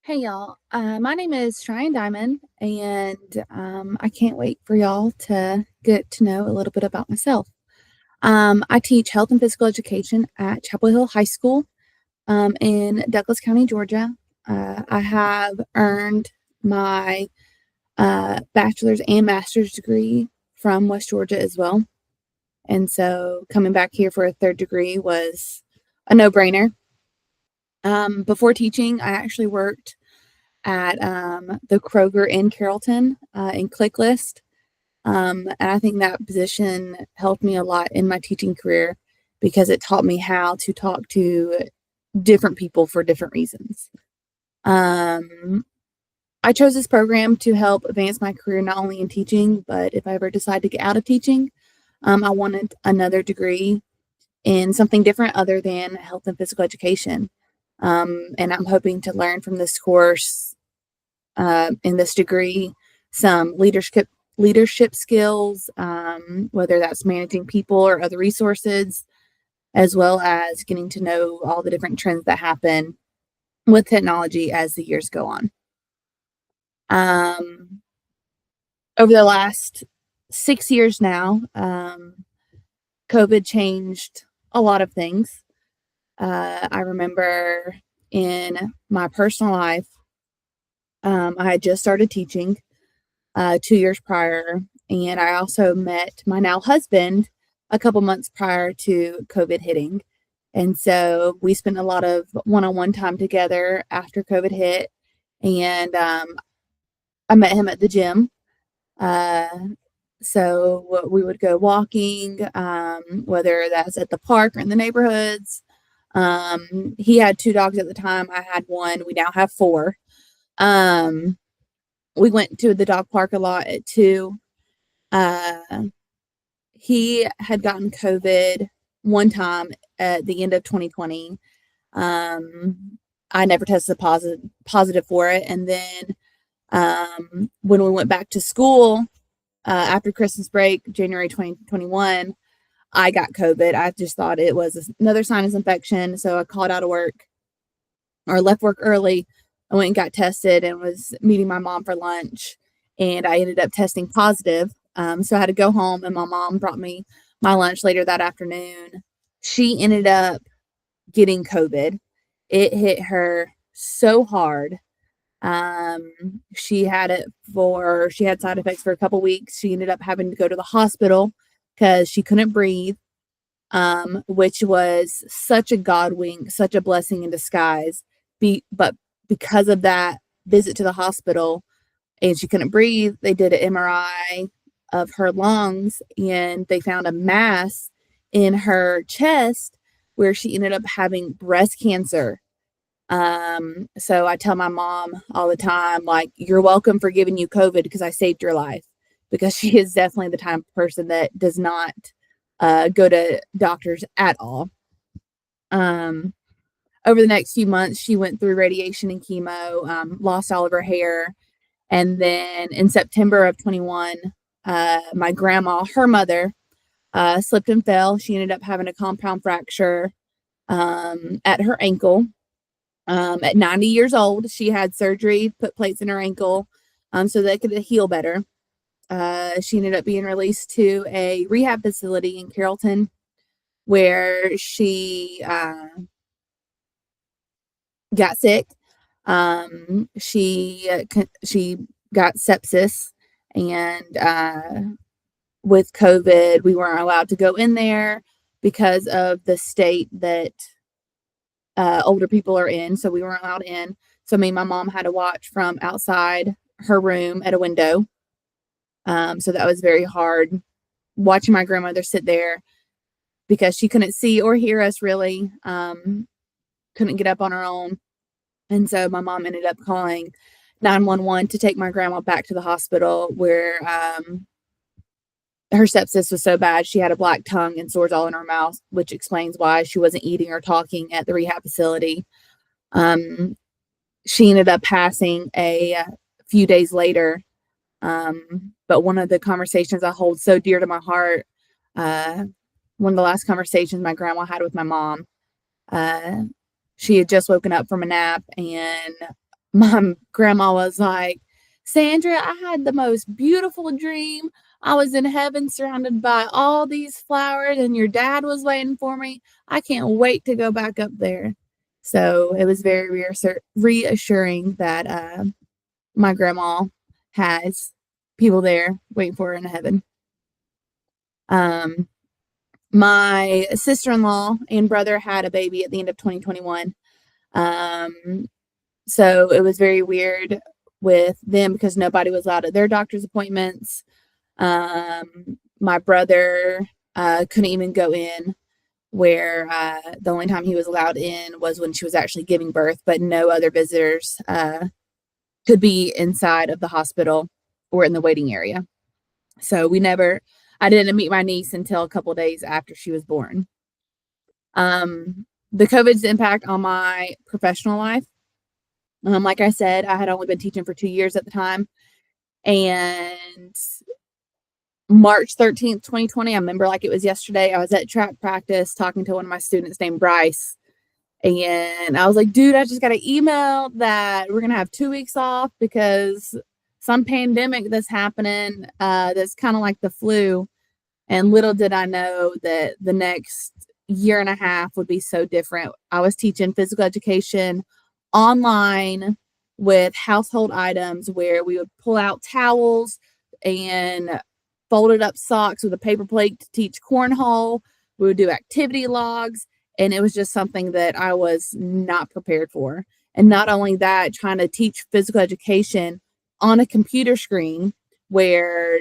Hey y'all, my name is Cheyenne Diamond, and I can't wait for y'all to get to know a little bit about myself. I teach health and physical education at Chapel Hill High School in Douglas County, Georgia. I have earned my bachelor's and master's degree from West Georgia as well. And so coming back here for a third degree was a no-brainer. Before teaching, I actually worked at the Kroger in Carrollton in ClickList. And I think that position helped me a lot in my teaching career because it taught me how to talk to different people for different reasons. I chose this program to help advance my career not only in teaching, but if I ever decide to get out of teaching, I wanted another degree in something different other than health and physical education. And I'm hoping to learn from this course in this degree some leadership skills, whether that's managing people or other resources, as well as getting to know all the different trends that happen with technology as the years go on. Over the last 6 years now, COVID changed a lot of things. I remember in my personal life, I had just started teaching 2 years prior. And I also met my now husband a couple months prior to COVID hitting. And so we spent a lot of one on one time together after COVID hit. And I met him at the gym. Uh, so we would go walking, whether that's at the park or in the neighborhoods. He had two dogs at the time. I had one. We now have four. Um, we went to the dog park a lot at two. Uh, he had gotten COVID one time at the end of 2020. I never tested positive for it, and then when we went back to school after Christmas break, January 2021, I got COVID. I just thought it was another sinus infection, so I called out of work or left work early. I went and got tested and was meeting my mom for lunch, and I ended up testing positive. So I had to go home, and my mom brought me my lunch later that afternoon. She ended up getting COVID. It hit her so hard. She had side effects for a couple weeks. She ended up having to go to the hospital because she couldn't breathe, which was such a God wink, such a blessing in disguise. But because of that visit to the hospital and she couldn't breathe, they did an MRI of her lungs and they found a mass in her chest where she ended up having breast cancer. So I tell my mom all the time, like, you're welcome for giving you COVID because I saved your life, because she is definitely the type of person that does not go to doctors at all. Um, Over the next few months, she went through radiation and chemo, lost all of her hair. And then in September of 21, my grandma, her mother, slipped and fell. She ended up having a compound fracture at her ankle. At 90 years old, she had surgery, put plates in her ankle so that it could heal better. She ended up being released to a rehab facility in Carrollton where she got sick. She got sepsis, and with COVID, we weren't allowed to go in there because of the state that older people are in. So we weren't allowed in. So me and my mom had to watch from outside her room at a window. So that was very hard watching my grandmother sit there because she couldn't see or hear us really. Couldn't get up on her own. And so my mom ended up calling 911 to take my grandma back to the hospital where her sepsis was so bad she had a black tongue and sores all in her mouth, which explains why she wasn't eating or talking at the rehab facility. She ended up passing a few days later. But one of the conversations I hold so dear to my heart, one of the last conversations my grandma had with my mom, she had just woken up from a nap, and my grandma was like, Sandra, I had the most beautiful dream. I was in heaven surrounded by all these flowers, and your dad was waiting for me. I can't wait to go back up there. So it was very reassuring that my grandma has people there waiting for her in heaven. Um, my sister-in-law and brother had a baby at the end of 2021. Um, so it was very weird with them because nobody was allowed at their doctor's appointments. My brother couldn't even go in, where the only time he was allowed in was when she was actually giving birth, but no other visitors could be inside of the hospital or in the waiting area. So I didn't meet my niece until a couple days after she was born. The COVID's impact on my professional life. Like I said, I had only been teaching for 2 years at the time. And March 13th, 2020, I remember like it was yesterday. I was at track practice talking to one of my students named Bryce. And I was like, dude, I just got an email that we're going to have 2 weeks off because some pandemic that's happening that's kind of like the flu. And little did I know that the next year and a half would be so different. I was teaching physical education online with household items where we would pull out towels and folded up socks with a paper plate to teach cornhole. We would do activity logs, and it was just something that I was not prepared for. And not only that, trying to teach physical education on a computer screen where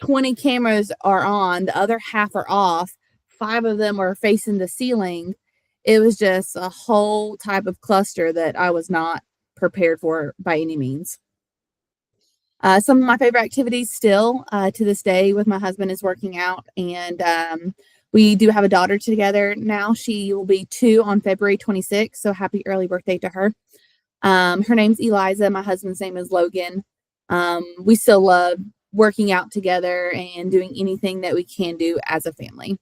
20 cameras are on, the other half are off, 5 of them are facing the ceiling. It was just a whole type of cluster that I was not prepared for by any means. Some of my favorite activities still to this day with my husband is working out. And we do have a daughter together now. She will be 2 on February 26th. So happy early birthday to her. Her name's Eliza. My husband's name is Logan. We still love working out together and doing anything that we can do as a family.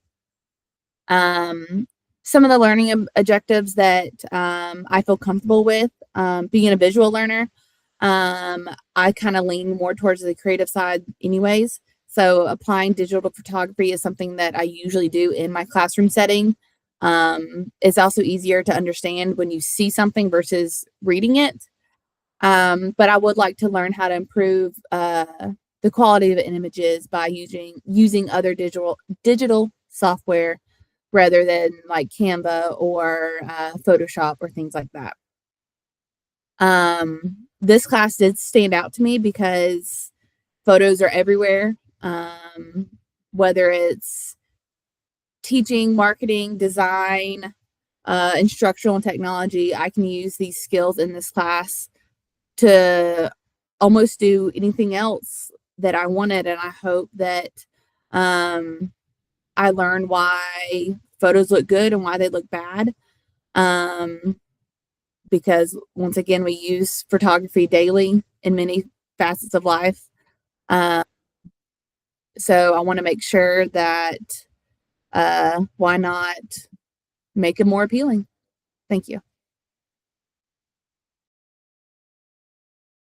Some of the learning objectives that I feel comfortable with, being a visual learner, I kind of lean more towards the creative side anyways. So applying digital photography is something that I usually do in my classroom setting. It's also easier to understand when you see something versus reading it. But I would like to learn how to improve the quality of images by using other digital software rather than like Canva or Photoshop or things like that. This class did stand out to me because photos are everywhere. Whether it's teaching, marketing, design, instructional and technology, I can use these skills in this class to almost do anything else that I wanted. And I hope that I learn why photos look good and why they look bad. Because once again, we use photography daily in many facets of life. So I want to make sure that why not make it more appealing? Thank you.